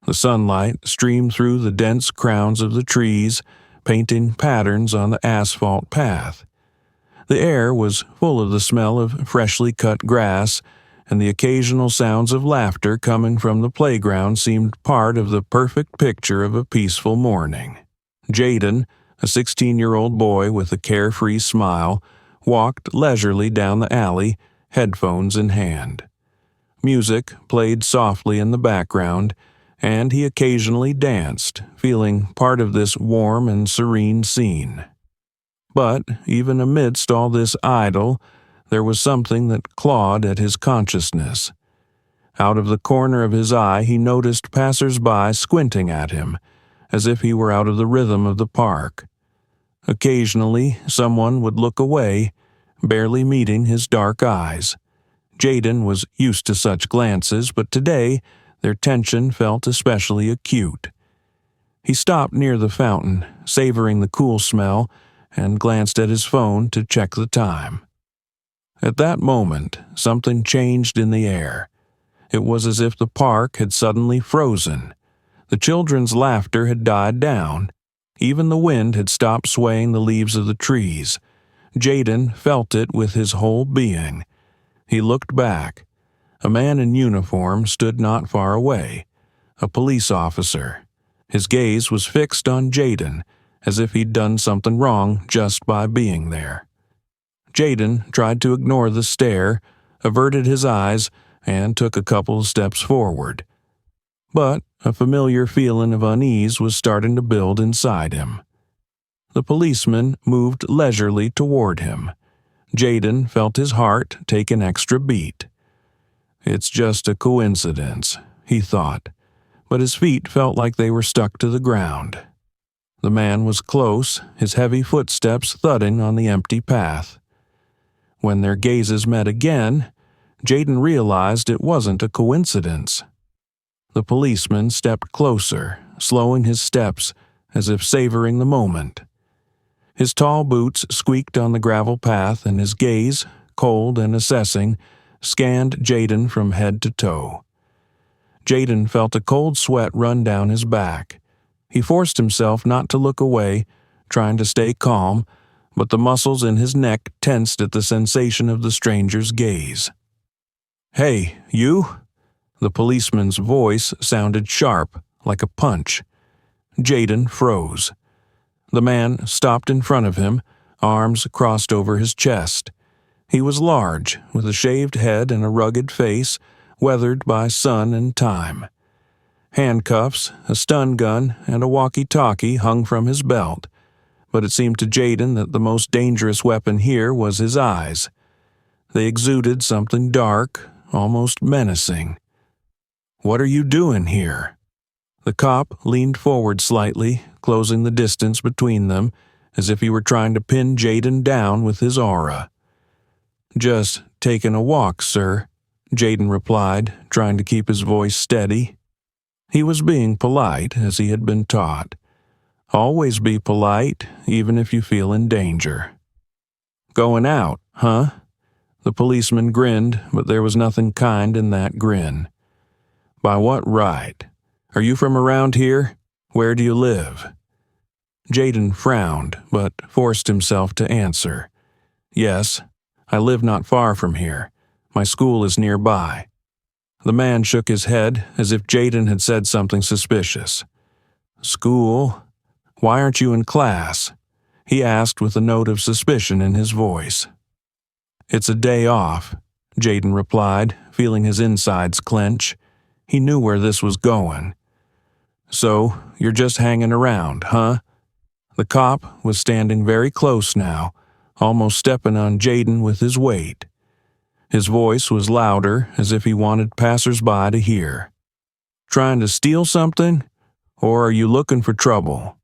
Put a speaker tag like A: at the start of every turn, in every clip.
A: The sunlight streamed through the dense crowns of the trees, painting patterns on the asphalt path. The air was full of the smell of freshly cut grass, and the occasional sounds of laughter coming from the playground seemed part of the perfect picture of a peaceful morning. Jaden, a 16-year-old boy with a carefree smile, walked leisurely down the alley, headphones in hand. Music played softly in the background, and he occasionally danced, feeling part of this warm and serene scene. But even amidst all this idyll, there was something that clawed at his consciousness. Out of the corner of his eye he noticed passers-by squinting at him, as if he were out of the rhythm of the park. Occasionally, someone would look away, barely meeting his dark eyes. Jaden was used to such glances, but today their tension felt especially acute. He stopped near the fountain, savoring the cool smell, and glanced at his phone to check the time. At that moment, something changed in the air. It was as if the park had suddenly frozen. The children's laughter had died down. Even the wind had stopped swaying the leaves of the trees. Jaden felt it with his whole being. He looked back. A man in uniform stood not far away, a police officer. His gaze was fixed on Jaden, as if he'd done something wrong just by being there. Jaden tried to ignore the stare, averted his eyes, and took a couple of steps forward. But a familiar feeling of unease was starting to build inside him. The policeman moved leisurely toward him. Jaden felt his heart take an extra beat. It's just a coincidence, he thought, but his feet felt like they were stuck to the ground. The man was close, his heavy footsteps thudding on the empty path. When their gazes met again, Jaden realized it wasn't a coincidence. The policeman stepped closer, slowing his steps as if savoring the moment. His tall boots squeaked on the gravel path, and his gaze, cold and assessing, scanned Jaden from head to toe. Jaden felt a cold sweat run down his back. He forced himself not to look away, trying to stay calm, but the muscles in his neck tensed at the sensation of the stranger's gaze. "Hey, you?" The policeman's voice sounded sharp, like a punch. Jaden froze. The man stopped in front of him, arms crossed over his chest. He was large, with a shaved head and a rugged face, weathered by sun and time. Handcuffs, a stun gun, and a walkie-talkie hung from his belt, but it seemed to Jaden that the most dangerous weapon here was his eyes. They exuded something dark, almost menacing. "What are you doing here?" The cop leaned forward slightly, closing the distance between them, as if he were trying to pin Jaden down with his aura. "Just taking a walk, sir," Jaden replied, trying to keep his voice steady. He was being polite, as he had been taught. Always be polite, even if you feel in danger. "Going out, huh?" The policeman grinned, but there was nothing kind in that grin. "By what right? Are you from around here? Where do you live?" Jaden frowned, but forced himself to answer. "Yes, I live not far from here. My school is nearby." The man shook his head as if Jaden had said something suspicious. "School? Why aren't you in class?" he asked with a note of suspicion in his voice. "It's a day off," Jaden replied, feeling his insides clench. He knew where this was going. "So, you're just hanging around, huh?" The cop was standing very close now, almost stepping on Jaden with his weight. His voice was louder, as if he wanted passers-by to hear. "Trying to steal something? Or are you looking for trouble?"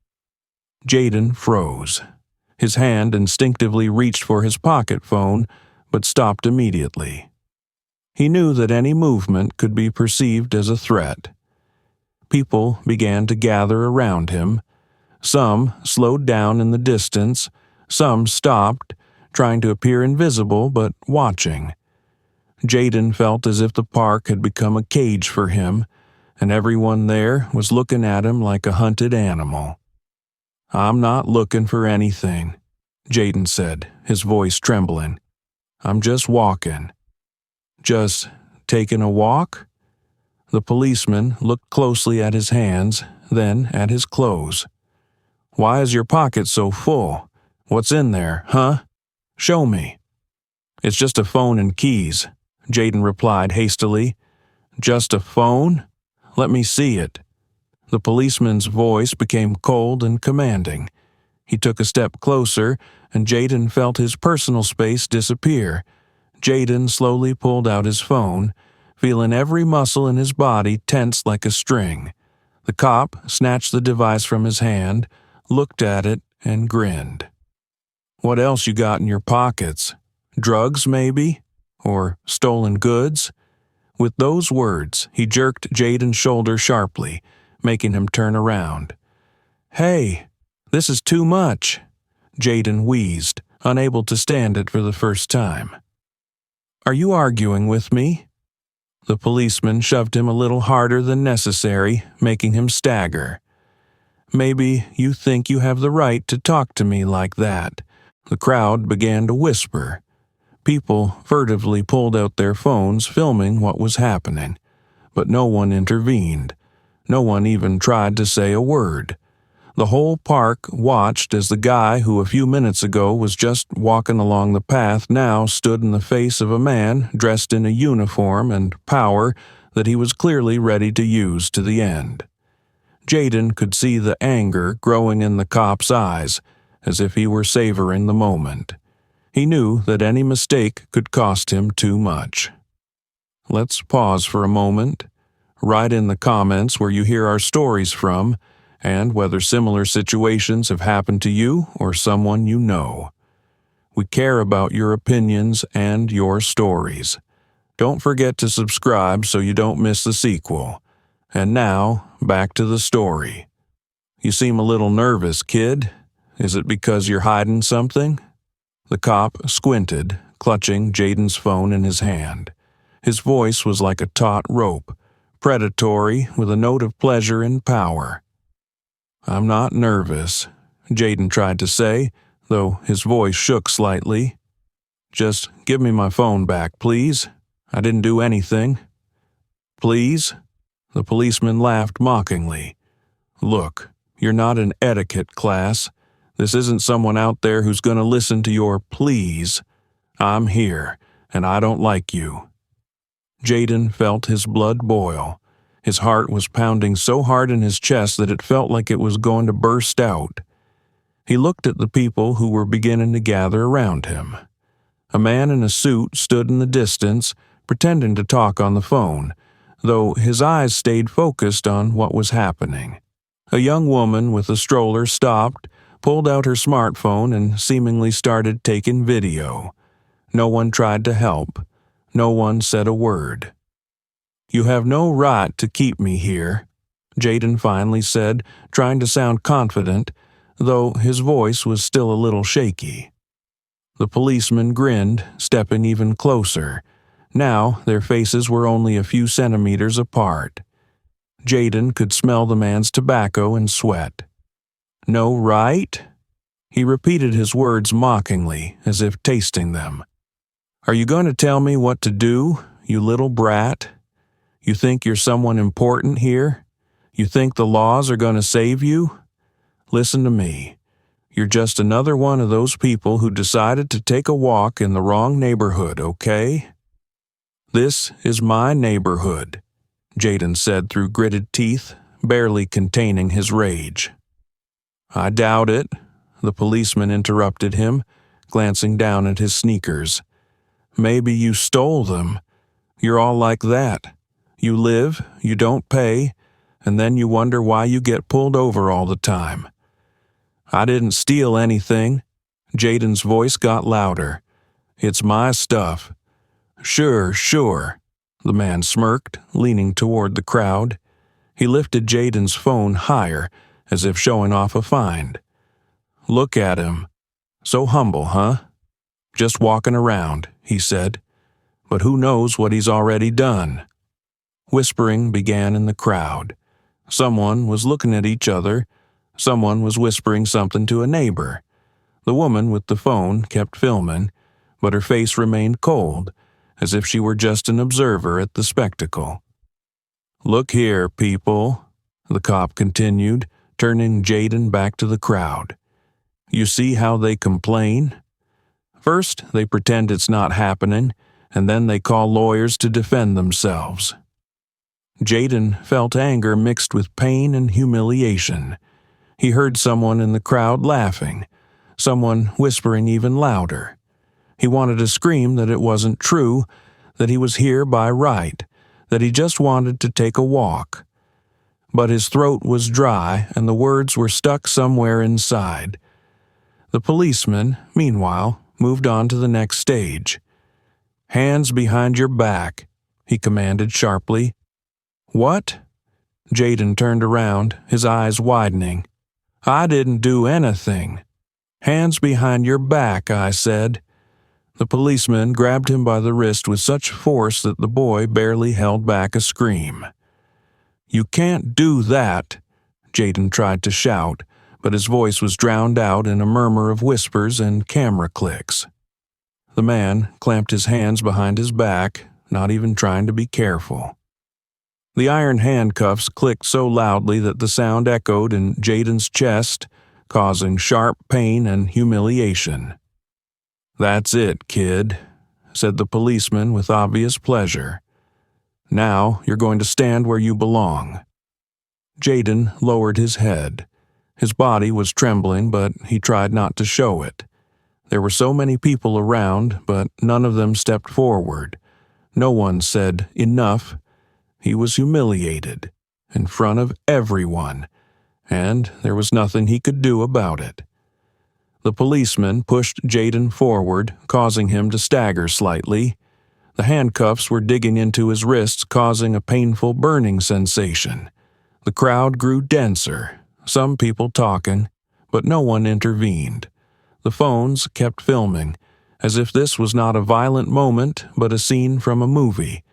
A: Jaden froze. His hand instinctively reached for his pocket phone, but stopped immediately. He knew that any movement could be perceived as a threat. People began to gather around him. Some slowed down in the distance, some stopped, trying to appear invisible but watching. Jaden felt as if the park had become a cage for him, and everyone there was looking at him like a hunted animal. "I'm not looking for anything," Jaden said, his voice trembling. "I'm just walking." "Just taking a walk?" The policeman looked closely at his hands, then at his clothes. "Why is your pocket so full? What's in there, huh? Show me." "It's just a phone and keys," Jaden replied hastily. "Just a phone? Let me see it." The policeman's voice became cold and commanding. He took a step closer, and Jaden felt his personal space disappear. Jaden slowly pulled out his phone, feeling every muscle in his body tense like a string. The cop snatched the device from his hand, looked at it, and grinned. "What else you got in your pockets? Drugs, maybe? Or stolen goods?" With those words, he jerked Jaden's shoulder sharply, making him turn around. "Hey, this is too much," Jaden wheezed, unable to stand it for the first time. "Are you arguing with me?" The policeman shoved him a little harder than necessary, making him stagger. "Maybe you think you have the right to talk to me like that." The crowd began to whisper. People furtively pulled out their phones, filming what was happening. But no one intervened. No one even tried to say a word. The whole park watched as the guy who a few minutes ago was just walking along the path now stood in the face of a man dressed in a uniform and power that he was clearly ready to use to the end. Jaden could see the anger growing in the cop's eyes, as if he were savoring the moment. He knew that any mistake could cost him too much. Let's pause for a moment. Write in the comments where you hear our stories from, and whether similar situations have happened to you or someone you know. We care about your opinions and your stories. Don't forget to subscribe so you don't miss the sequel. And now, back to the story. "You seem a little nervous, kid. Is it because you're hiding something?" The cop squinted, clutching Jaden's phone in his hand. His voice was like a taut rope, predatory with a note of pleasure and power. "I'm not nervous," Jaden tried to say, though his voice shook slightly. "Just give me my phone back, please. I didn't do anything." "Please?" The policeman laughed mockingly. "Look, you're not in etiquette class. This isn't someone out there who's going to listen to your please. I'm here, and I don't like you." Jaden felt his blood boil. His heart was pounding so hard in his chest that it felt like it was going to burst out. He looked at the people who were beginning to gather around him. A man in a suit stood in the distance, pretending to talk on the phone, though his eyes stayed focused on what was happening. A young woman with a stroller stopped, pulled out her smartphone, and seemingly started taking video. No one tried to help. No one said a word. "You have no right to keep me here," Jaden finally said, trying to sound confident, though his voice was still a little shaky. The policeman grinned, stepping even closer. Now their faces were only a few centimeters apart. Jaden could smell the man's tobacco and sweat. "No right?" He repeated his words mockingly, as if tasting them. "Are you going to tell me what to do, you little brat? You think you're someone important here? You think the laws are going to save you? Listen to me. You're just another one of those people who decided to take a walk in the wrong neighborhood, okay? This is my neighborhood," Jaden said through gritted teeth, barely containing his rage. "I doubt it," the policeman interrupted him, glancing down at his sneakers. "Maybe you stole them. You're all like that. You live, you don't pay, and then you wonder why you get pulled over all the time." "I didn't steal anything." Jaden's voice got louder. "It's my stuff." Sure, the man smirked, leaning toward the crowd. He lifted Jaden's phone higher, as if showing off a find. "Look at him. So humble, huh? Just walking around," he said. "But who knows what he's already done?" Whispering began in the crowd. Someone was looking at each other. Someone was whispering something to a neighbor. The woman with the phone kept filming, but her face remained cold, as if she were just an observer at the spectacle. "Look here, people," the cop continued, turning Jaden back to the crowd. "You see how they complain? First, they pretend it's not happening, and then they call lawyers to defend themselves." Jaden felt anger mixed with pain and humiliation. He heard someone in the crowd laughing, someone whispering even louder. He wanted to scream that it wasn't true, that he was here by right, that he just wanted to take a walk. But his throat was dry and the words were stuck somewhere inside. The policeman, meanwhile, moved on to the next stage. "Hands behind your back," he commanded sharply. "What?" Jaden turned around, his eyes widening. "I didn't do anything. Hands behind your back, I said." The policeman grabbed him by the wrist with such force that the boy barely held back a scream. "You can't do that," Jaden tried to shout, but his voice was drowned out in a murmur of whispers and camera clicks. The man clamped his hands behind his back, not even trying to be careful. The iron handcuffs clicked so loudly that the sound echoed in Jaden's chest, causing sharp pain and humiliation. "That's it, kid," said the policeman with obvious pleasure. "Now you're going to stand where you belong." Jaden lowered his head. His body was trembling, but he tried not to show it. There were so many people around, but none of them stepped forward. No one said enough. He was humiliated, in front of everyone, and there was nothing he could do about it. The policeman pushed Jaden forward, causing him to stagger slightly. The handcuffs were digging into his wrists, causing a painful burning sensation. The crowd grew denser, some people talking, but no one intervened. The phones kept filming, as if this was not a violent moment, but a scene from a movie.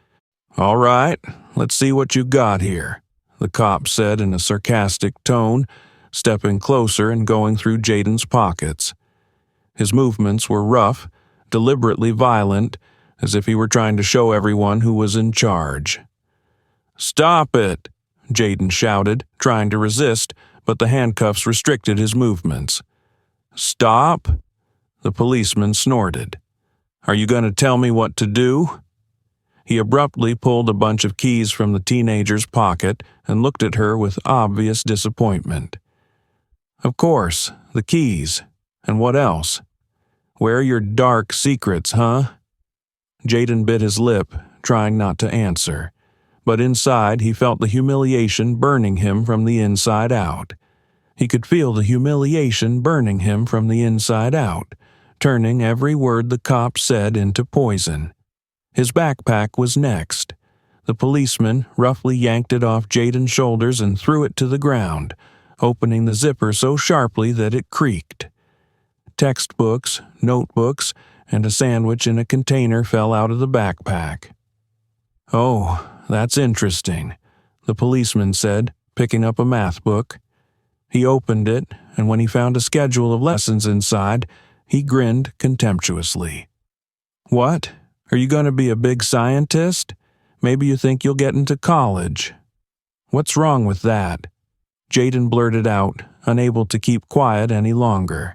A: "All right, let's see what you got here," the cop said in a sarcastic tone, stepping closer and going through Jaden's pockets. His movements were rough, deliberately violent, as if he were trying to show everyone who was in charge. "Stop it!" Jaden shouted, trying to resist, but the handcuffs restricted his movements. "Stop?" The policeman snorted. "Are you going to tell me what to do?" He abruptly pulled a bunch of keys from the teenager's pocket and looked at her with obvious disappointment. "Of course, the keys. And what else? Where are your dark secrets, huh?" Jaden bit his lip, trying not to answer, but inside he felt the humiliation burning him from the inside out. He could feel the humiliation burning him from the inside out, turning every word the cop said into poison. His backpack was next. The policeman roughly yanked it off Jaden's shoulders and threw it to the ground, opening the zipper so sharply that it creaked. Textbooks, notebooks, and a sandwich in a container fell out of the backpack. "Oh, that's interesting," the policeman said, picking up a math book. He opened it, and when he found a schedule of lessons inside, he grinned contemptuously. "What? Are you going to be a big scientist? Maybe you think you'll get into college." "What's wrong with that?" Jaden blurted out, unable to keep quiet any longer.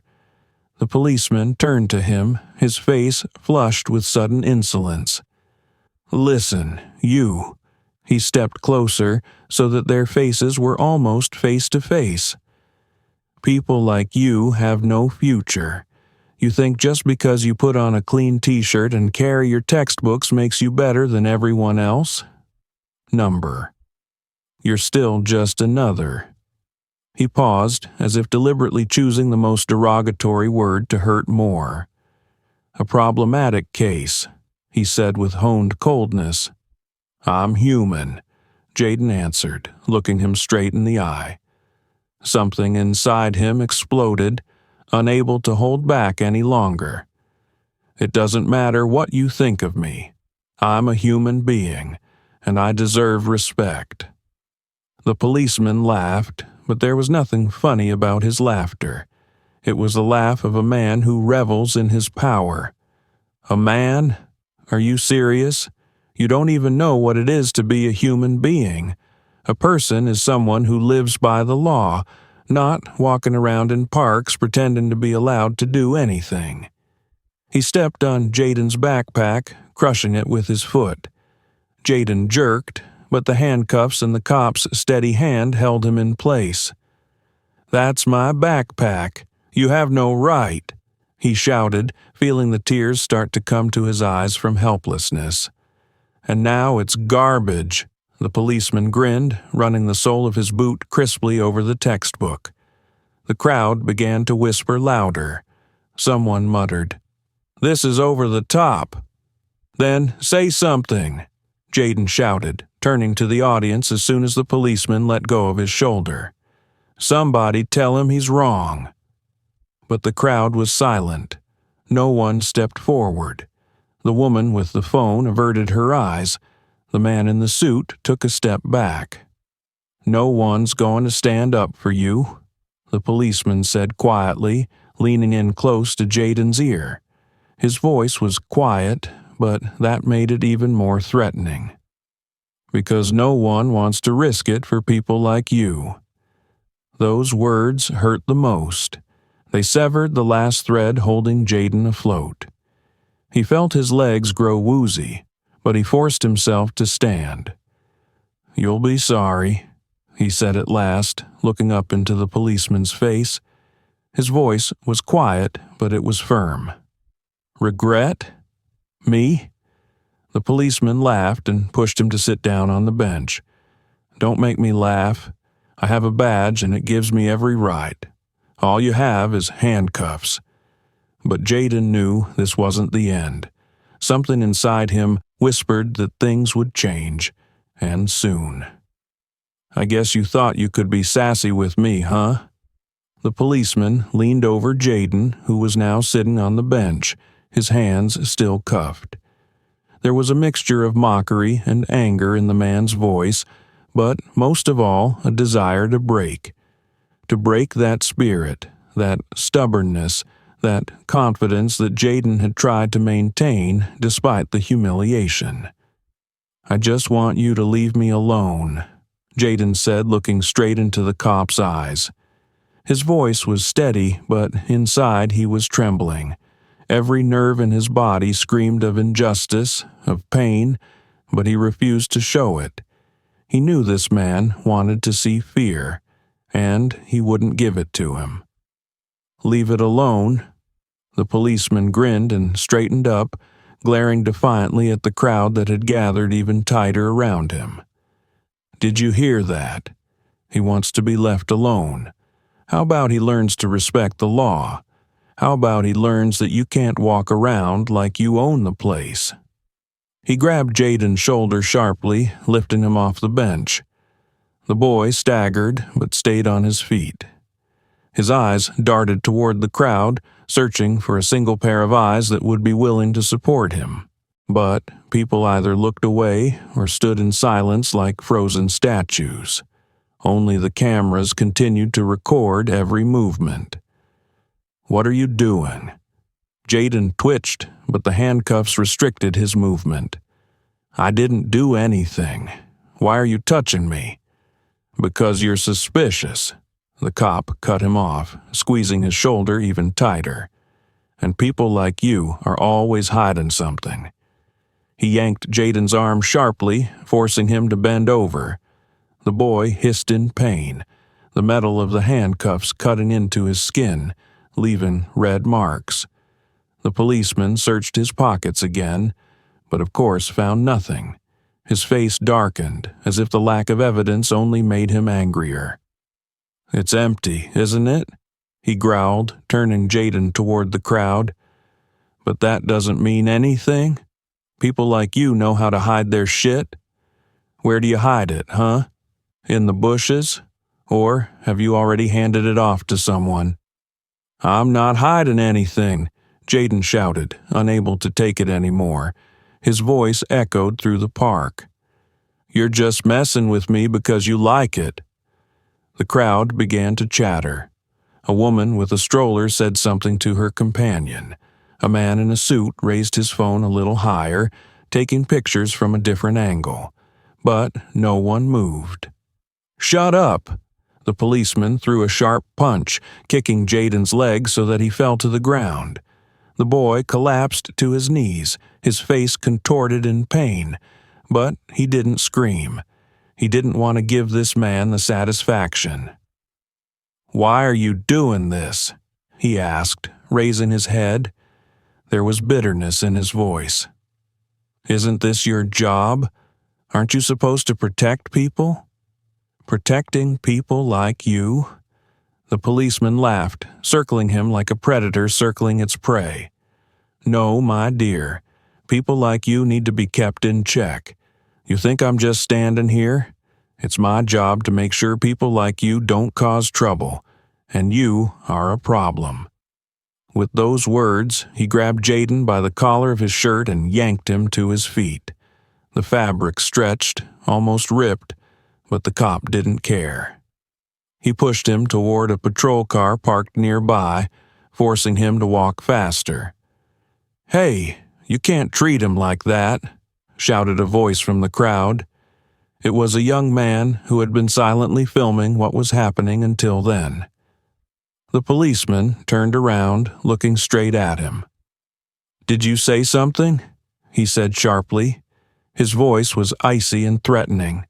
A: The policeman turned to him, his face flushed with sudden insolence. "Listen, you." He stepped closer so that their faces were almost face to face. "People like you have no future. You think just because you put on a clean t-shirt and carry your textbooks makes you better than everyone else? Number. You're still just another." He paused, as if deliberately choosing the most derogatory word to hurt more. "A problematic case," he said with honed coldness. "I'm human," Jaden answered, looking him straight in the eye. Something inside him exploded, unable to hold back any longer. "It doesn't matter what you think of me. I'm a human being, and I deserve respect." The policeman laughed, but there was nothing funny about his laughter. It was the laugh of a man who revels in his power. "A man? Are you serious? You don't even know what it is to be a human being. A person is someone who lives by the law, not walking around in parks pretending to be allowed to do anything." He stepped on Jaden's backpack, crushing it with his foot. Jaden jerked, but the handcuffs and the cop's steady hand held him in place. "That's my backpack. You have no right," he shouted, feeling the tears start to come to his eyes from helplessness. "And now it's garbage." The policeman grinned, running the sole of his boot crisply over the textbook. The crowd began to whisper louder. Someone muttered, "This is over the top." "Then say something," Jaden shouted, turning to the audience as soon as the policeman let go of his shoulder. "Somebody tell him he's wrong." But the crowd was silent. No one stepped forward. The woman with the phone averted her eyes. The man in the suit took a step back. "No one's going to stand up for you," the policeman said quietly, leaning in close to Jaden's ear. His voice was quiet, but that made it even more threatening. "Because no one wants to risk it for people like you." Those words hurt the most. They severed the last thread holding Jaden afloat. He felt his legs grow woozy, but he forced himself to stand. "You'll be sorry," he said at last, looking up into the policeman's face. His voice was quiet, but it was firm. "Regret? Me?" The policeman laughed and pushed him to sit down on the bench. "Don't make me laugh. I have a badge and it gives me every right. All you have is handcuffs." But Jaden knew this wasn't the end. Something inside him whispered that things would change, and soon. "I guess you thought you could be sassy with me, huh?" The policeman leaned over Jaden, who was now sitting on the bench, his hands still cuffed. There was a mixture of mockery and anger in the man's voice, but most of all a desire to break. To break that spirit, that stubbornness, that confidence that Jaden had tried to maintain despite the humiliation. "I just want you to leave me alone," Jaden said, looking straight into the cop's eyes. His voice was steady, but inside he was trembling. Every nerve in his body screamed of injustice, of pain, but he refused to show it. He knew this man wanted to see fear, and he wouldn't give it to him. "Leave it alone?" The policeman grinned and straightened up, glaring defiantly at the crowd that had gathered even tighter around him. "Did you hear that? He wants to be left alone. How about he learns to respect the law? How about he learns that you can't walk around like you own the place?" He grabbed Jaden's shoulder sharply, lifting him off the bench. The boy staggered, but stayed on his feet. His eyes darted toward the crowd, searching for a single pair of eyes that would be willing to support him. But people either looked away or stood in silence like frozen statues. Only the cameras continued to record every movement. "What are you doing?" Jaden twitched, but the handcuffs restricted his movement. "I didn't do anything. Why are you touching me?" "Because you're suspicious." The cop cut him off, squeezing his shoulder even tighter. "And people like you are always hiding something." He yanked Jaden's arm sharply, forcing him to bend over. The boy hissed in pain, the metal of the handcuffs cutting into his skin, leaving red marks. The policeman searched his pockets again, but of course found nothing. His face darkened, as if the lack of evidence only made him angrier. "It's empty, isn't it?" he growled, turning Jaden toward the crowd. "But that doesn't mean anything? People like you know how to hide their shit? Where do you hide it, huh? In the bushes? Or have you already handed it off to someone?" "I'm not hiding anything," Jaden shouted, unable to take it anymore. His voice echoed through the park. You're just messing with me because you like it." The crowd began to chatter. A woman with a stroller said something to her companion. A man in a suit raised his phone a little higher, taking pictures from a different angle. But no one moved. "Shut up!" The policeman threw a sharp punch, kicking Jaden's leg so that he fell to the ground. The boy collapsed to his knees, his face contorted in pain, but he didn't scream. He didn't want to give this man the satisfaction. "Why are you doing this?" he asked, raising his head. There was bitterness in his voice. "Isn't this your job? Aren't you supposed to protect people? Protecting people like you?" The policeman laughed, circling him like a predator circling its prey. "No, my dear. People like you need to be kept in check. You think I'm just standing here? It's my job to make sure people like you don't cause trouble, and you are a problem." With those words, he grabbed Jaden by the collar of his shirt and yanked him to his feet. The fabric stretched, almost ripped, but the cop didn't care. He pushed him toward a patrol car parked nearby, forcing him to walk faster. "Hey, you can't treat him like that," shouted a voice from the crowd. It was a young man who had been silently filming what was happening until then. The policeman turned around, looking straight at him. "Did you say something?" he said sharply. His voice was icy and threatening.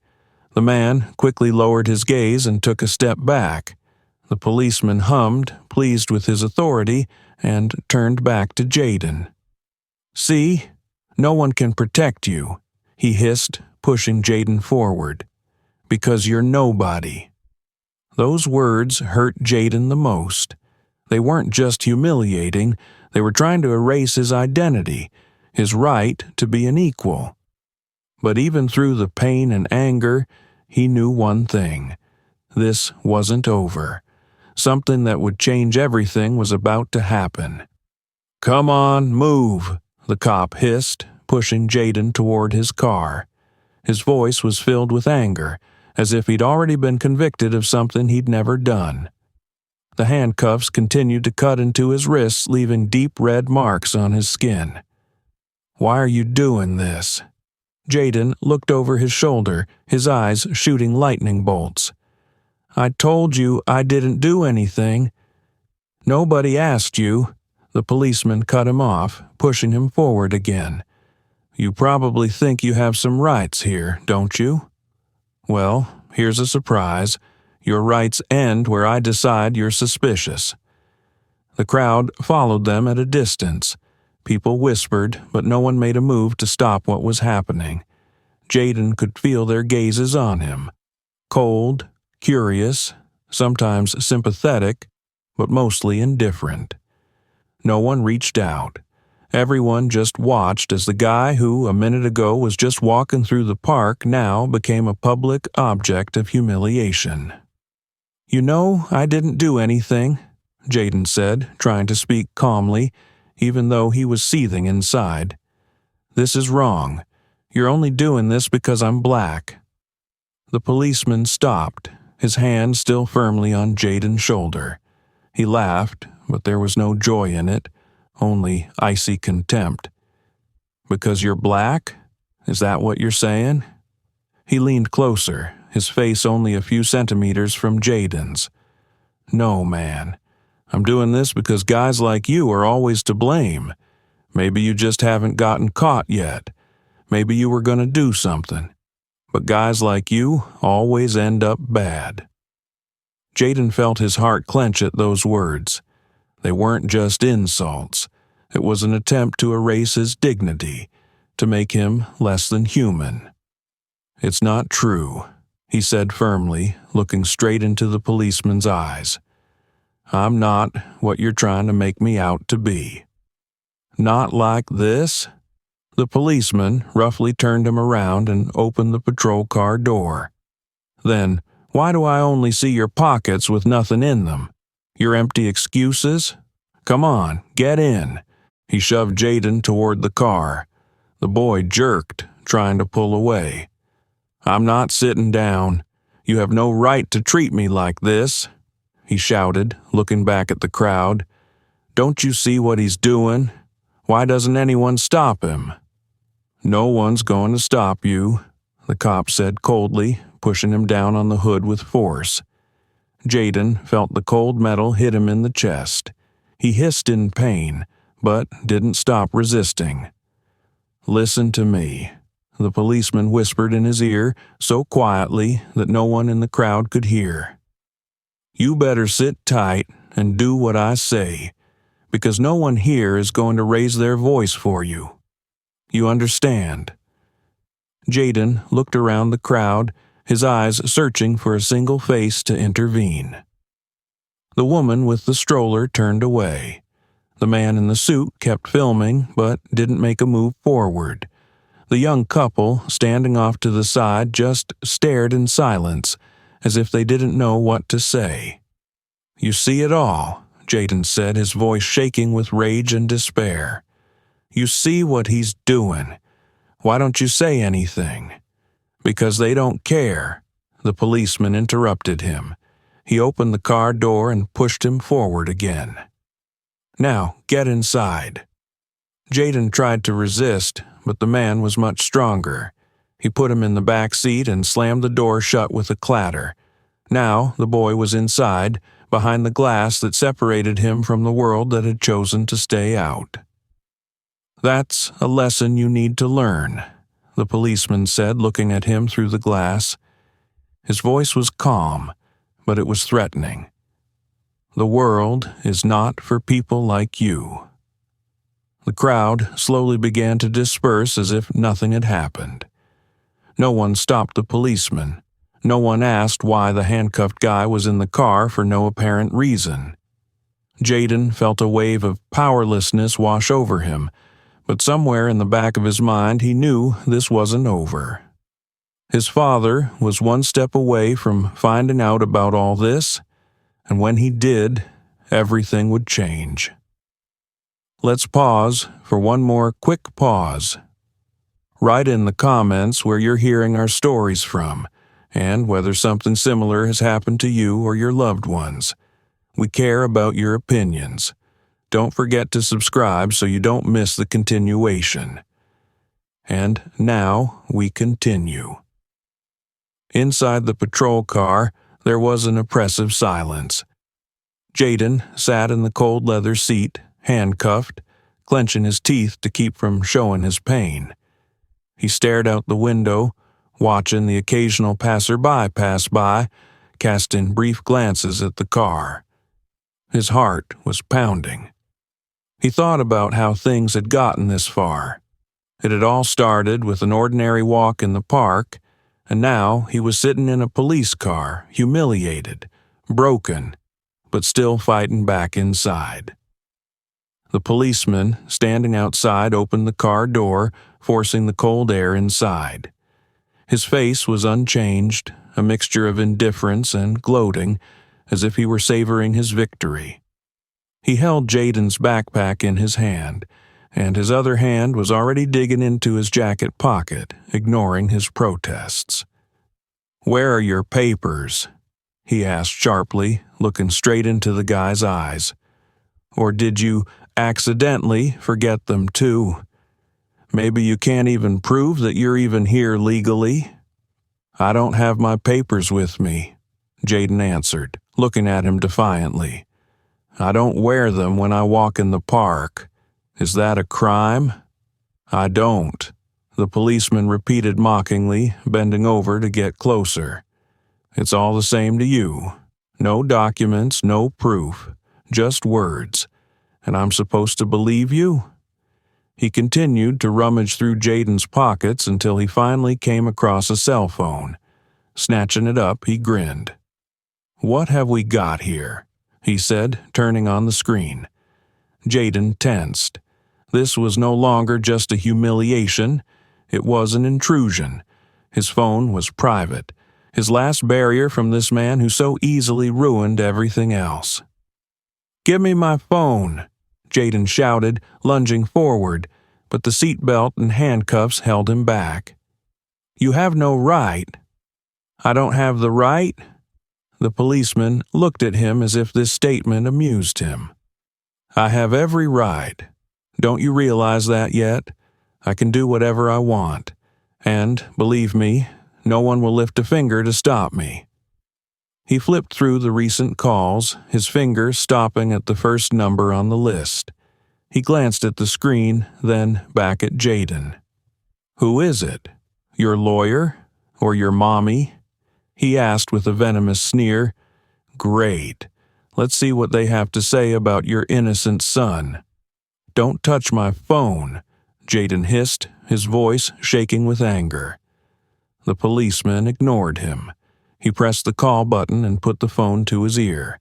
A: The man quickly lowered his gaze and took a step back. The policeman hummed, pleased with his authority, and turned back to Jaden. "See? No one can protect you," he hissed, pushing Jaden forward. "Because you're nobody." Those words hurt Jaden the most. They weren't just humiliating, they were trying to erase his identity, his right to be an equal. But even through the pain and anger, he knew one thing. This wasn't over. Something that would change everything was about to happen. "Come on, move," the cop hissed, pushing Jaden toward his car. His voice was filled with anger, as if he'd already been convicted of something he'd never done. The handcuffs continued to cut into his wrists, leaving deep red marks on his skin. "Why are you doing this?" Jaden looked over his shoulder, his eyes shooting lightning bolts. "I told you I didn't do anything." "Nobody asked you." The policeman cut him off, pushing him forward again. "You probably think you have some rights here, don't you? Well, here's a surprise. Your rights end where I decide you're suspicious." The crowd followed them at a distance. People whispered, but no one made a move to stop what was happening. Jaden could feel their gazes on him. Cold, curious, sometimes sympathetic, but mostly indifferent. No one reached out. Everyone just watched as the guy who, a minute ago, was just walking through the park now became a public object of humiliation. "You know, I didn't do anything," Jaden said, trying to speak calmly, even though he was seething inside. "This is wrong. You're only doing this because I'm black." The policeman stopped, his hand still firmly on Jaden's shoulder. He laughed, but there was no joy in it, only icy contempt. "Because you're black? Is that what you're saying?" He leaned closer, his face only a few centimeters from Jaden's. "No, man. I'm doing this because guys like you are always to blame. Maybe you just haven't gotten caught yet. Maybe you were going to do something. But guys like you always end up bad." Jaden felt his heart clench at those words. They weren't just insults. It was an attempt to erase his dignity, to make him less than human. "It's not true," he said firmly, looking straight into the policeman's eyes. "I'm not what you're trying to make me out to be." "Not like this?" The policeman roughly turned him around and opened the patrol car door. "Then, why do I only see your pockets with nothing in them? Your empty excuses? Come on, get in." He shoved Jaden toward the car. The boy jerked, trying to pull away. "I'm not sitting down. You have no right to treat me like this," he shouted, looking back at the crowd. "Don't you see what he's doing? Why doesn't anyone stop him?" "No one's going to stop you," the cop said coldly, pushing him down on the hood with force. Jaden felt the cold metal hit him in the chest. He hissed in pain, but didn't stop resisting. "Listen to me," the policeman whispered in his ear so quietly that no one in the crowd could hear. "You better sit tight and do what I say, because no one here is going to raise their voice for you. You understand?" Jaden looked around the crowd, his eyes searching for a single face to intervene. The woman with the stroller turned away. The man in the suit kept filming, but didn't make a move forward. The young couple, standing off to the side, just stared in silence, as if they didn't know what to say. "You see it all," Jaden said, his voice shaking with rage and despair. "You see what he's doing. Why don't you say anything?" "Because they don't care," the policeman interrupted him. He opened the car door and pushed him forward again. "Now, get inside." Jaden tried to resist, but the man was much stronger. He put him in the back seat and slammed the door shut with a clatter. Now the boy was inside, behind the glass that separated him from the world that had chosen to stay out. "That's a lesson you need to learn," the policeman said, looking at him through the glass. His voice was calm, but it was threatening. "The world is not for people like you." The crowd slowly began to disperse as if nothing had happened. No one stopped the policeman. No one asked why the handcuffed guy was in the car for no apparent reason. Jaden felt a wave of powerlessness wash over him, but somewhere in the back of his mind he knew this wasn't over. His father was one step away from finding out about all this, and when he did, everything would change. Let's pause for one more quick pause. Write in the comments where you're hearing our stories from, and whether something similar has happened to you or your loved ones. We care about your opinions. Don't forget to subscribe so you don't miss the continuation. And now we continue. Inside the patrol car, there was an oppressive silence. Jaden sat in the cold leather seat, handcuffed, clenching his teeth to keep from showing his pain. He stared out the window, watching the occasional passerby pass by, casting brief glances at the car. His heart was pounding. He thought about how things had gotten this far. It had all started with an ordinary walk in the park, and now he was sitting in a police car, humiliated, broken, but still fighting back inside. The policeman, standing outside, opened the car door, forcing the cold air inside. His face was unchanged, a mixture of indifference and gloating, as if he were savoring his victory. He held Jaden's backpack in his hand, and his other hand was already digging into his jacket pocket, ignoring his protests. "Where are your papers?" he asked sharply, looking straight into the guy's eyes. "Or did you accidentally forget them too? Maybe you can't even prove that you're even here legally?" "I don't have my papers with me," Jaden answered, looking at him defiantly. "I don't wear them when I walk in the park. Is that a crime?" "I don't," the policeman repeated mockingly, bending over to get closer. "It's all the same to you. No documents, no proof, just words. And I'm supposed to believe you?" He continued to rummage through Jaden's pockets until he finally came across a cell phone. Snatching it up, he grinned. "What have we got here?" he said, turning on the screen. Jaden tensed. This was no longer just a humiliation. It was an intrusion. His phone was private, his last barrier from this man who so easily ruined everything else. "Give me my phone," Jaden shouted, lunging forward, but the seatbelt and handcuffs held him back. You have no right." "I don't have the right?" The policeman looked at him as if this statement amused him. "I have every right. Don't you realize that yet? I can do whatever I want. And, believe me, no one will lift a finger to stop me." He flipped through the recent calls, his finger stopping at the first number on the list. He glanced at the screen, then back at Jaden. "Who is it? Your lawyer? Or your mommy?" he asked with a venomous sneer. "Great. Let's see what they have to say about your innocent son." "Don't touch my phone," Jaden hissed, his voice shaking with anger. The policeman ignored him. He pressed the call button and put the phone to his ear.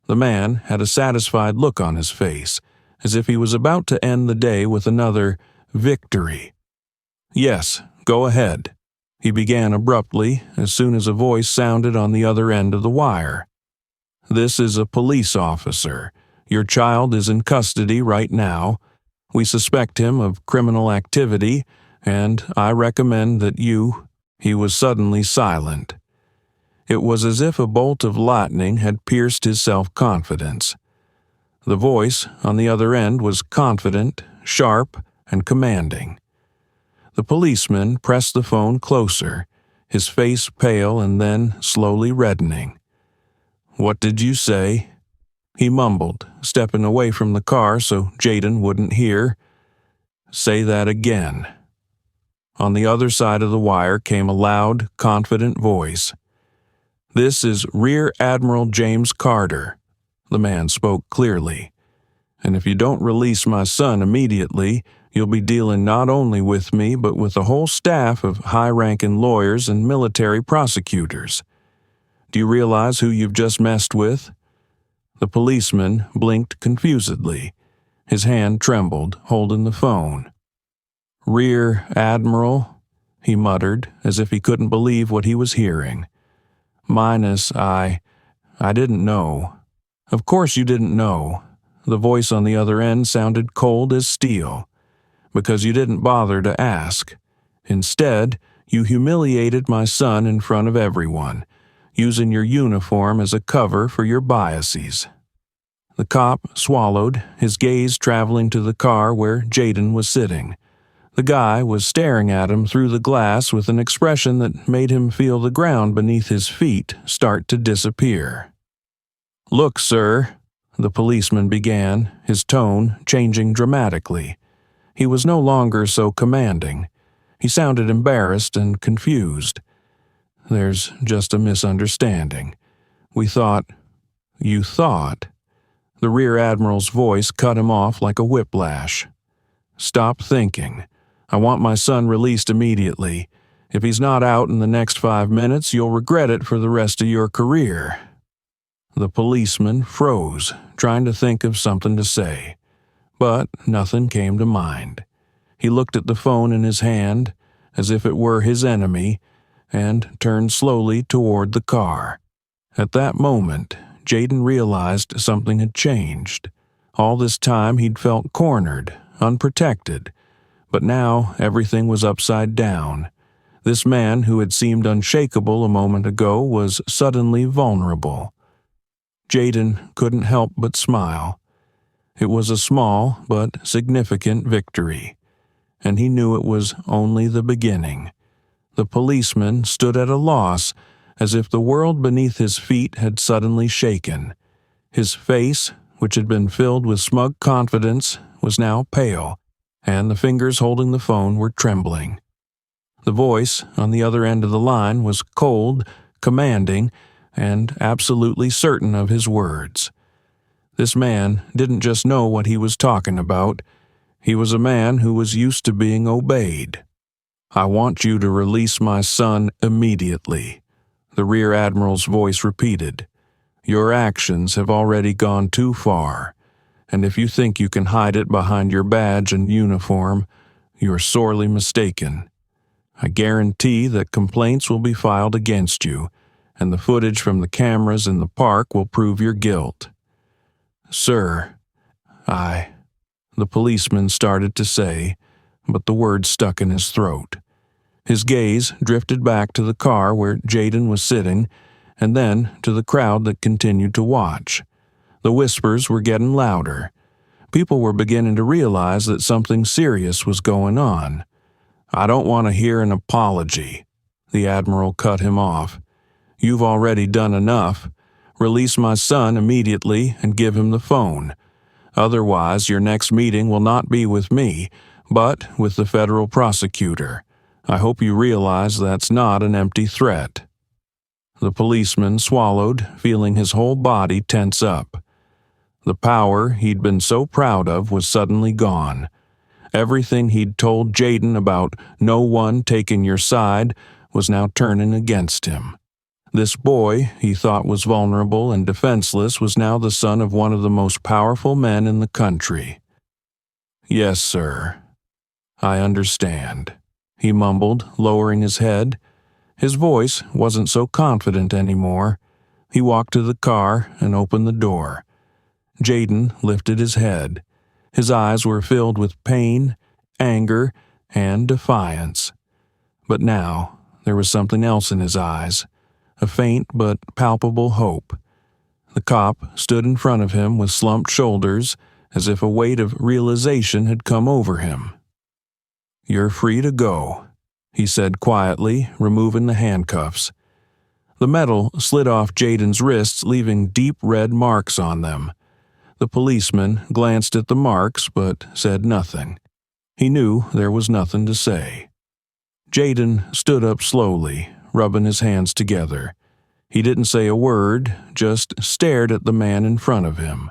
A: The man had a satisfied look on his face, as if he was about to end the day with another victory. "Yes, go ahead," he began abruptly as soon as a voice sounded on the other end of the wire. "This is a police officer. Your child is in custody right now. We suspect him of criminal activity, and I recommend that you—" He was suddenly silent. It was as if a bolt of lightning had pierced his self-confidence. The voice on the other end was confident, sharp, and commanding. The policeman pressed the phone closer, his face pale and then slowly reddening. "What did you say?" he mumbled, stepping away from the car so Jaden wouldn't hear. "Say that again." On the other side of the wire came a loud, confident voice. "This is Rear Admiral James Carter," the man spoke clearly. "And if you don't release my son immediately, you'll be dealing not only with me but with a whole staff of high-ranking lawyers and military prosecutors. Do you realize who you've just messed with?" The policeman blinked confusedly. His hand trembled, holding the phone. "Rear Admiral," he muttered, as if he couldn't believe what he was hearing. "Minus I didn't know." "Of course you didn't know." The voice on the other end sounded cold as steel. "Because you didn't bother to ask. Instead, you humiliated my son in front of everyone, using your uniform as a cover for your biases." The cop swallowed, his gaze traveling to the car where Jaden was sitting. The guy was staring at him through the glass with an expression that made him feel the ground beneath his feet start to disappear. "Look, sir," the policeman began, his tone changing dramatically. He was no longer so commanding. He sounded embarrassed and confused. "There's just a misunderstanding. We thought—" "You thought?" The Rear Admiral's voice cut him off like a whiplash. "Stop thinking. I want my son released immediately. If he's not out in the next 5 minutes, you'll regret it for the rest of your career." The policeman froze, trying to think of something to say. But nothing came to mind. He looked at the phone in his hand, as if it were his enemy, and turned slowly toward the car. At that moment, Jaden realized something had changed. All this time he'd felt cornered, unprotected. But now everything was upside down. This man who had seemed unshakable a moment ago was suddenly vulnerable. Jaden couldn't help but smile. It was a small but significant victory, and he knew it was only the beginning. The policeman stood at a loss, as if the world beneath his feet had suddenly shaken. His face, which had been filled with smug confidence, was now pale, and the fingers holding the phone were trembling. The voice on the other end of the line was cold, commanding, and absolutely certain of his words. This man didn't just know what he was talking about. He was a man who was used to being obeyed. "I want you to release my son immediately," the Rear Admiral's voice repeated. "Your actions have already gone too far, and if you think you can hide it behind your badge and uniform, you're sorely mistaken. I guarantee that complaints will be filed against you, and the footage from the cameras in the park will prove your guilt." "Sir, the policeman started to say, but the words stuck in his throat. His gaze drifted back to the car where Jaden was sitting, and then to the crowd that continued to watch. The whispers were getting louder. People were beginning to realize that something serious was going on. "I don't want to hear an apology," the Admiral cut him off. "You've already done enough. Release my son immediately and give him the phone. Otherwise, your next meeting will not be with me, but with the federal prosecutor. I hope you realize that's not an empty threat." The policeman swallowed, feeling his whole body tense up. The power he'd been so proud of was suddenly gone. Everything he'd told Jaden about no one taking your side was now turning against him. This boy he thought was vulnerable and defenseless was now the son of one of the most powerful men in the country. "Yes, sir. I understand," he mumbled, lowering his head. His voice wasn't so confident anymore. He walked to the car and opened the door. Jaden lifted his head. His eyes were filled with pain, anger, and defiance. But now there was something else in his eyes, a faint but palpable hope. The cop stood in front of him with slumped shoulders, as if a weight of realization had come over him. "You're free to go," he said quietly, removing the handcuffs. The metal slid off Jaden's wrists, leaving deep red marks on them. The policeman glanced at the marks but said nothing. He knew there was nothing to say. Jaden stood up slowly, rubbing his hands together. He didn't say a word, just stared at the man in front of him.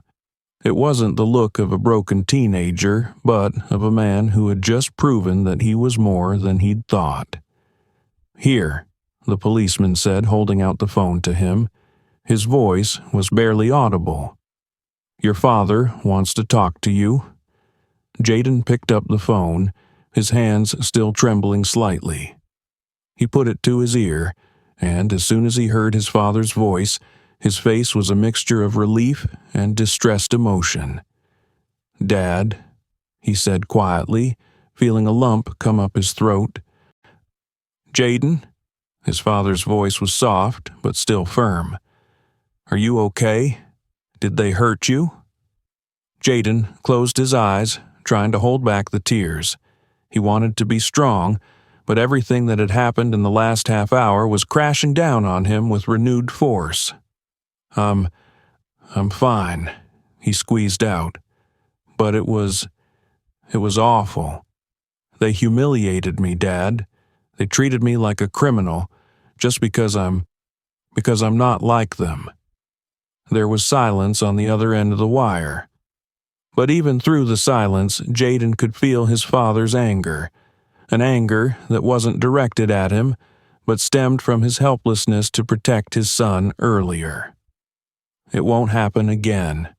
A: It wasn't the look of a broken teenager, but of a man who had just proven that he was more than he'd thought. "Here," the policeman said, holding out the phone to him. His voice was barely audible. "Your father wants to talk to you." Jaden picked up the phone, his hands still trembling slightly. He put it to his ear, and as soon as he heard his father's voice, his face was a mixture of relief and distressed emotion. "Dad," he said quietly, feeling a lump come up his throat. "Jaden?" His father's voice was soft, but still firm. "Are you okay? Did they hurt you?" Jaden closed his eyes, trying to hold back the tears. He wanted to be strong, but everything that had happened in the last half hour was crashing down on him with renewed force. I'm fine," he squeezed out. "But it was awful. They humiliated me, Dad. They treated me like a criminal, just because I'm not like them." There was silence on the other end of the wire. But even through the silence, Jaden could feel his father's anger, an anger that wasn't directed at him, but stemmed from his helplessness to protect his son earlier. "It won't happen again,"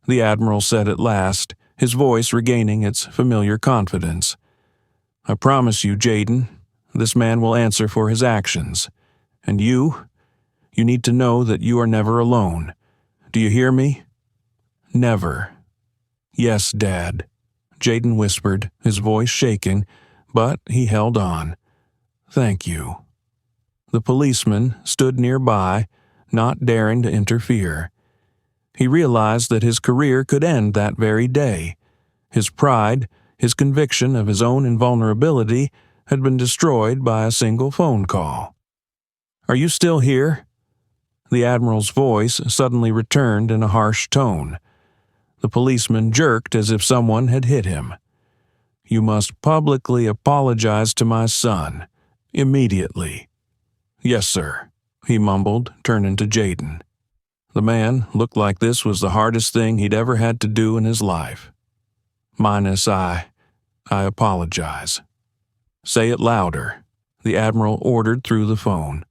A: the Admiral said at last, his voice regaining its familiar confidence. "I promise you, Jaden, this man will answer for his actions. And you need to know that you are never alone. Do you hear me? Never." "Yes, Dad," Jaden whispered, his voice shaking, but he held on. "Thank you." The policeman stood nearby, not daring to interfere. He realized that his career could end that very day. His pride, his conviction of his own invulnerability, had been destroyed by a single phone call. "Are you still here?" The Admiral's voice suddenly returned in a harsh tone. The policeman jerked as if someone had hit him. "You must publicly apologize to my son. Immediately." "Yes, sir," he mumbled, turning to Jaden. The man looked like this was the hardest thing he'd ever had to do in his life. "Minus I apologize." "Say it louder," the Admiral ordered through the phone,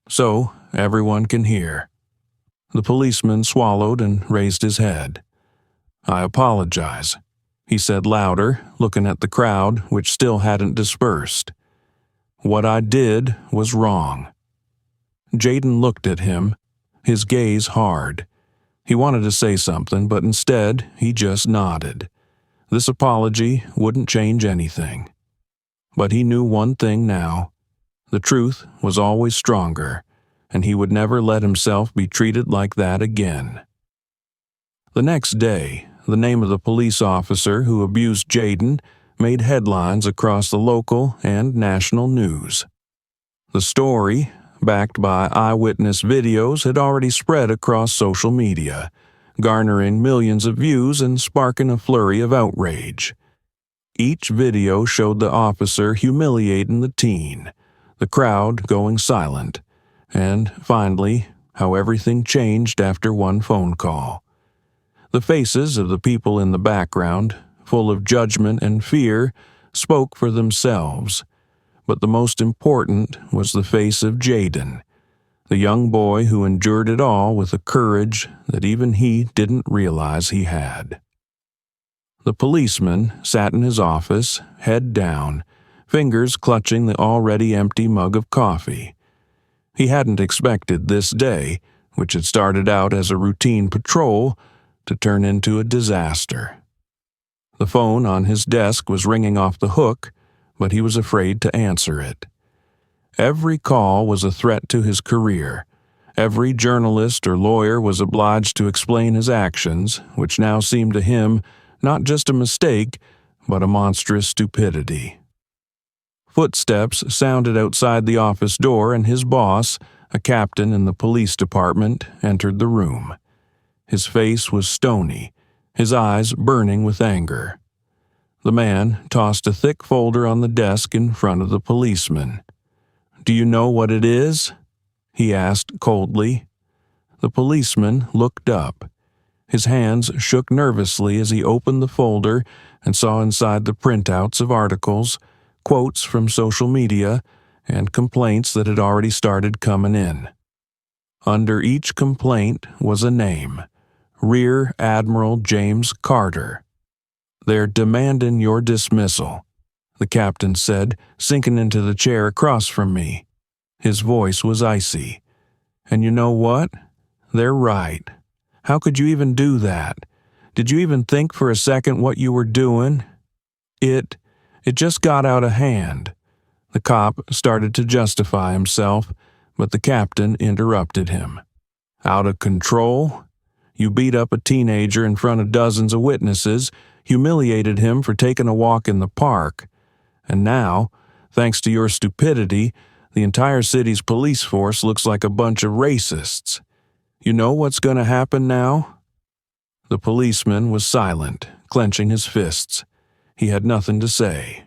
A: "so everyone can hear." The policeman swallowed and raised his head. "I apologize," he said louder, looking at the crowd, which still hadn't dispersed. "What I did was wrong." Jaden looked at him, his gaze hard. He wanted to say something, but instead he just nodded. This apology wouldn't change anything. But he knew one thing now. The truth was always stronger, and he would never let himself be treated like that again. The next day, the name of the police officer who abused Jaden made headlines across the local and national news. The story, backed by eyewitness videos, had already spread across social media, garnering millions of views and sparking a flurry of outrage. Each video showed the officer humiliating the teen, the crowd going silent, and finally, how everything changed after one phone call. The faces of the people in the background, full of judgment and fear, spoke for themselves, but the most important was the face of Jaden, the young boy who endured it all with a courage that even he didn't realize he had. The policeman sat in his office, head down, fingers clutching the already empty mug of coffee. He hadn't expected this day, which had started out as a routine patrol, to turn into a disaster. The phone on his desk was ringing off the hook, but he was afraid to answer it. Every call was a threat to his career. Every journalist or lawyer was obliged to explain his actions, which now seemed to him not just a mistake, but a monstrous stupidity. Footsteps sounded outside the office door, and his boss, a captain in the police department, entered the room. His face was stony, his eyes burning with anger. The man tossed a thick folder on the desk in front of the policeman. "Do you know what it is?" he asked coldly. The policeman looked up. His hands shook nervously as he opened the folder and saw inside the printouts of articles, quotes from social media, and complaints that had already started coming in. Under each complaint was a name: Rear Admiral James Carter. "They're demanding your dismissal," the captain said, sinking into the chair across from me. His voice was icy. "And you know what? They're right. How could you even do that? Did you even think for a second what you were doing? It just got out of hand." The cop started to justify himself, but the captain interrupted him. "Out of control? You beat up a teenager in front of dozens of witnesses, humiliated him for taking a walk in the park. And now, thanks to your stupidity, the entire city's police force looks like a bunch of racists. You know what's going to happen now?" The policeman was silent, clenching his fists. He had nothing to say.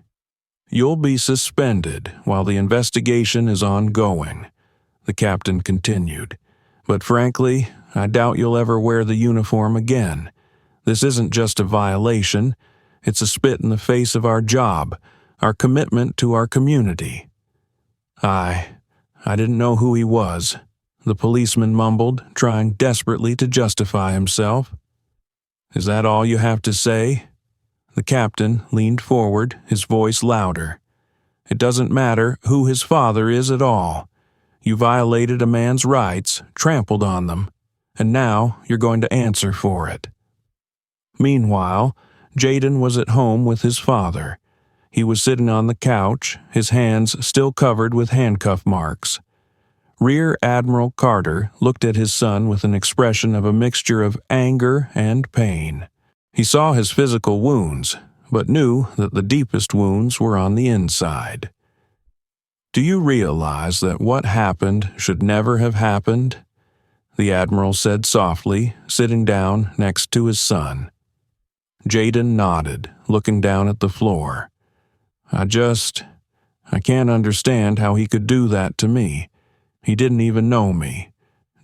A: "You'll be suspended while the investigation is ongoing," the captain continued. "But frankly, I doubt you'll ever wear the uniform again. This isn't just a violation. It's a spit in the face of our job, our commitment to our community." I didn't know who he was," the policeman mumbled, trying desperately to justify himself. "Is that all you have to say?" The captain leaned forward, his voice louder. "It doesn't matter who his father is at all. You violated a man's rights, trampled on them, and now you're going to answer for it." Meanwhile, Jaden was at home with his father. He was sitting on the couch, his hands still covered with handcuff marks. Rear Admiral Carter looked at his son with an expression of a mixture of anger and pain. He saw his physical wounds, but knew that the deepest wounds were on the inside. "Do you realize that what happened should never have happened?" the Admiral said softly, sitting down next to his son. Jaden nodded, looking down at the floor. I can't understand how he could do that to me. He didn't even know me.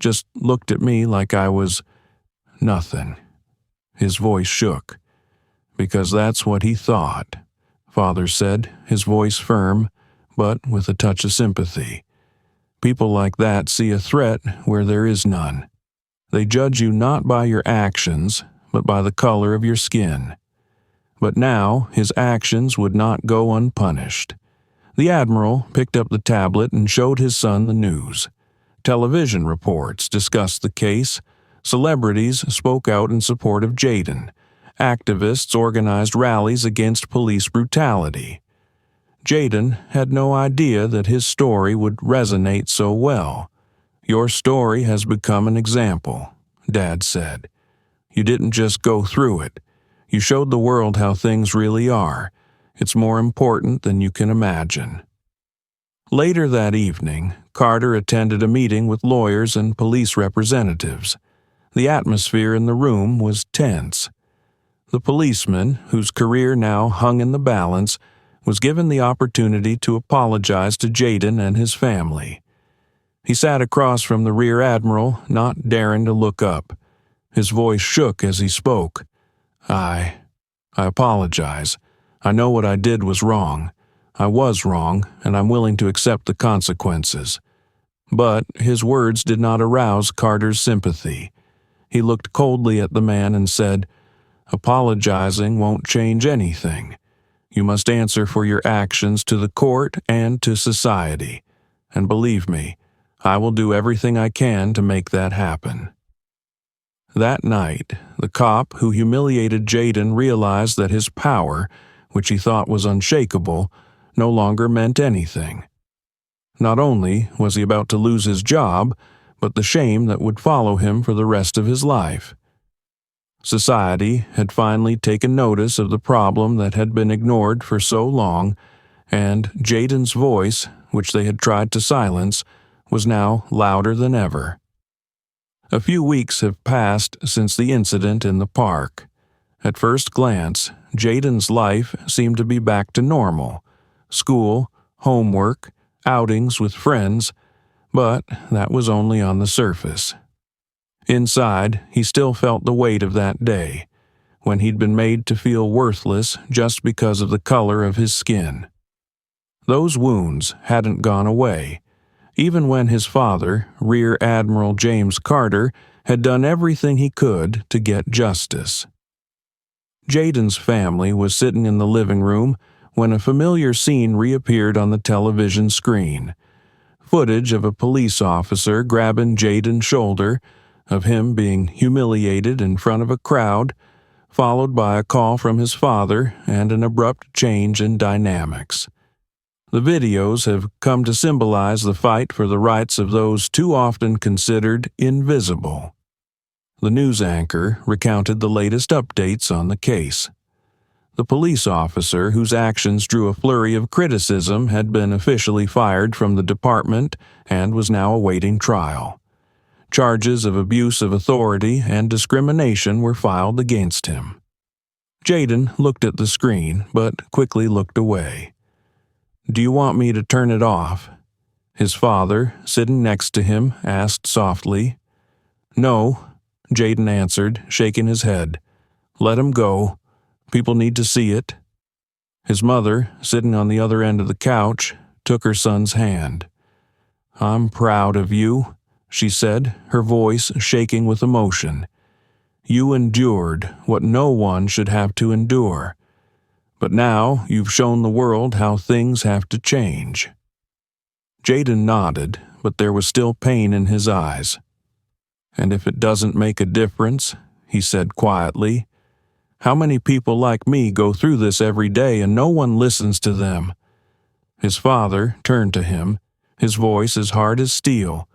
A: Just looked at me like I was nothing." His voice shook. "Because that's what he thought," Father said, his voice firm, but with a touch of sympathy. "People like that see a threat where there is none. They judge you not by your actions, but by the color of your skin." But now his actions would not go unpunished. The Admiral picked up the tablet and showed his son the news. Television reports discussed the case. Celebrities spoke out in support of Jaden. Activists organized rallies against police brutality. Jaden had no idea that his story would resonate so well. "Your story has become an example," Dad said. "You didn't just go through it. You showed the world how things really are. It's more important than you can imagine." Later that evening, Carter attended a meeting with lawyers and police representatives. The atmosphere in the room was tense. The policeman, whose career now hung in the balance, was given the opportunity to apologize to Jaden and his family. He sat across from the Rear Admiral, not daring to look up. His voice shook as he spoke. I apologize. I know what I did was wrong. I was wrong, and I'm willing to accept the consequences." But his words did not arouse Carter's sympathy. He looked coldly at the man and said, "Apologizing won't change anything. You must answer for your actions to the court and to society. And believe me, I will do everything I can to make that happen." That night, the cop who humiliated Jaden realized that his power, which he thought was unshakable, no longer meant anything. Not only was he about to lose his job, but the shame that would follow him for the rest of his life. Society had finally taken notice of the problem that had been ignored for so long, and Jaden's voice, which they had tried to silence, was now louder than ever. A few weeks have passed since the incident in the park. At first glance, Jaden's life seemed to be back to normal. School, homework, outings with friends, but that was only on the surface. Inside, he still felt the weight of that day, when he'd been made to feel worthless just because of the color of his skin. Those wounds hadn't gone away, even when his father, Rear Admiral James Carter, had done everything he could to get justice. Jaden's family was sitting in the living room when a familiar scene reappeared on the television screen. Footage of a police officer grabbing Jaden's shoulder, of him being humiliated in front of a crowd, followed by a call from his father and an abrupt change in dynamics. The videos have come to symbolize the fight for the rights of those too often considered invisible. The news anchor recounted the latest updates on the case. The police officer whose actions drew a flurry of criticism had been officially fired from the department and was now awaiting trial. Charges of abuse of authority and discrimination were filed against him. Jaden looked at the screen, but quickly looked away. "Do you want me to turn it off?" His father, sitting next to him, asked softly. "No," Jaden answered, shaking his head. "Let him go. People need to see it." His mother, sitting on the other end of the couch, took her son's hand. "I'm proud of you," she said, her voice shaking with emotion. "You endured what no one should have to endure. But now you've shown the world how things have to change." Jaden nodded, but there was still pain in his eyes. "And if it doesn't make a difference," he said quietly, "how many people like me go through this every day and no one listens to them?" His father turned to him, his voice as hard as steel.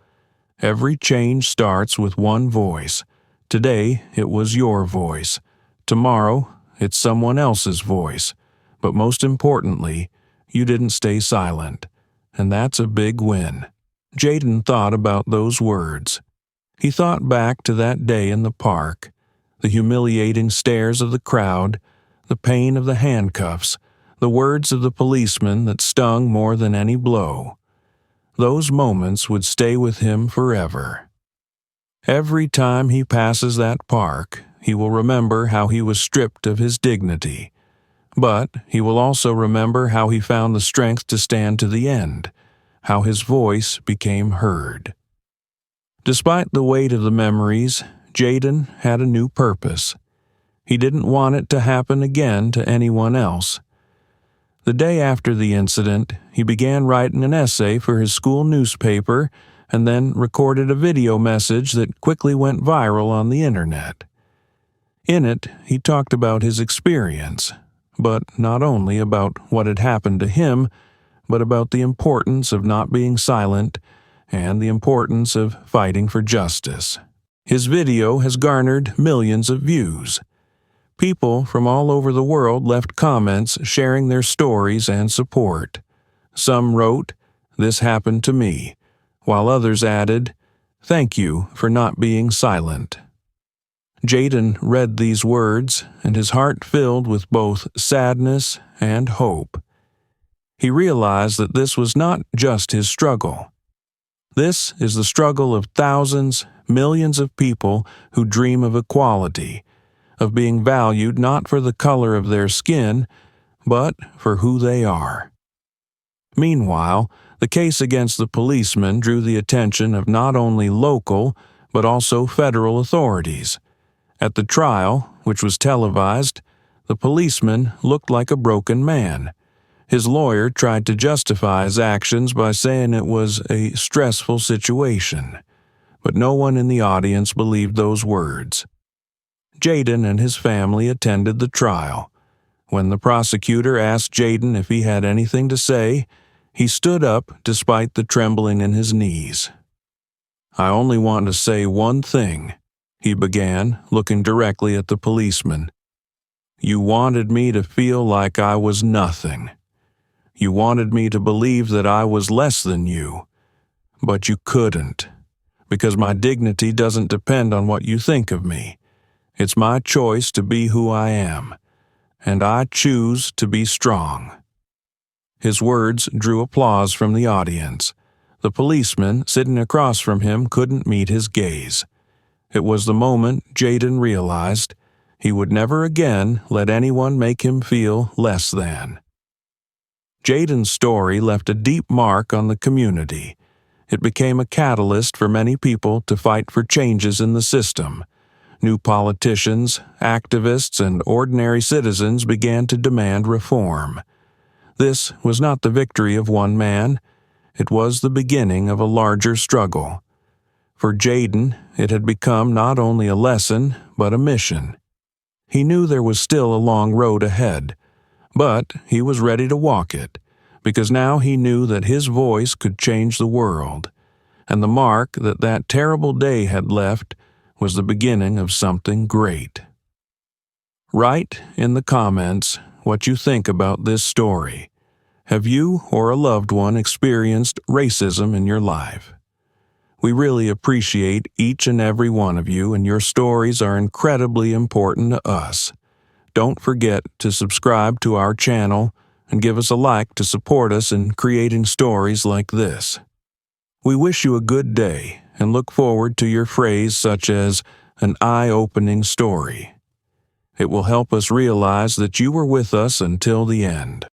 A: "Every change starts with one voice. Today it was your voice. Tomorrow it's someone else's voice. But most importantly, you didn't stay silent. And that's a big win." Jaden thought about those words. He thought back to that day in the park, the humiliating stares of the crowd, the pain of the handcuffs, the words of the policeman that stung more than any blow. Those moments would stay with him forever. Every time he passes that park, he will remember how he was stripped of his dignity. But he will also remember how he found the strength to stand to the end, how his voice became heard. Despite the weight of the memories, Jaden had a new purpose. He didn't want it to happen again to anyone else. The day after the incident, he began writing an essay for his school newspaper and then recorded a video message that quickly went viral on the internet. In it, he talked about his experience, but not only about what had happened to him, but about the importance of not being silent and the importance of fighting for justice. His video has garnered millions of views. People from all over the world left comments sharing their stories and support. Some wrote, "This happened to me," while others added, "Thank you for not being silent." Jaden read these words, and his heart filled with both sadness and hope. He realized that this was not just his struggle. This is the struggle of thousands, millions of people who dream of equality, of being valued not for the color of their skin, but for who they are. Meanwhile, the case against the policeman drew the attention of not only local, but also federal authorities. At the trial, which was televised, the policeman looked like a broken man. His lawyer tried to justify his actions by saying it was a stressful situation, but no one in the audience believed those words. Jaden and his family attended the trial. When the prosecutor asked Jaden if he had anything to say, he stood up despite the trembling in his knees. "I only want to say one thing," he began, looking directly at the policeman. "You wanted me to feel like I was nothing. You wanted me to believe that I was less than you, but you couldn't, because my dignity doesn't depend on what you think of me. It's my choice to be who I am, and I choose to be strong." His words drew applause from the audience. The policeman sitting across from him couldn't meet his gaze. It was the moment Jaden realized he would never again let anyone make him feel less than. Jaden's story left a deep mark on the community. It became a catalyst for many people to fight for changes in the system. New politicians, activists, and ordinary citizens began to demand reform. This was not the victory of one man. It was the beginning of a larger struggle. For Jaden, it had become not only a lesson, but a mission. He knew there was still a long road ahead, but he was ready to walk it, because now he knew that his voice could change the world, and the mark that that terrible day had left was the beginning of something great. Write in the comments what you think about this story. Have you or a loved one experienced racism in your life? We really appreciate each and every one of you, and your stories are incredibly important to us. Don't forget to subscribe to our channel and give us a like to support us in creating stories like this. We wish you a good day and look forward to your phrase such as an eye-opening story. It will help us realize that you were with us until the end.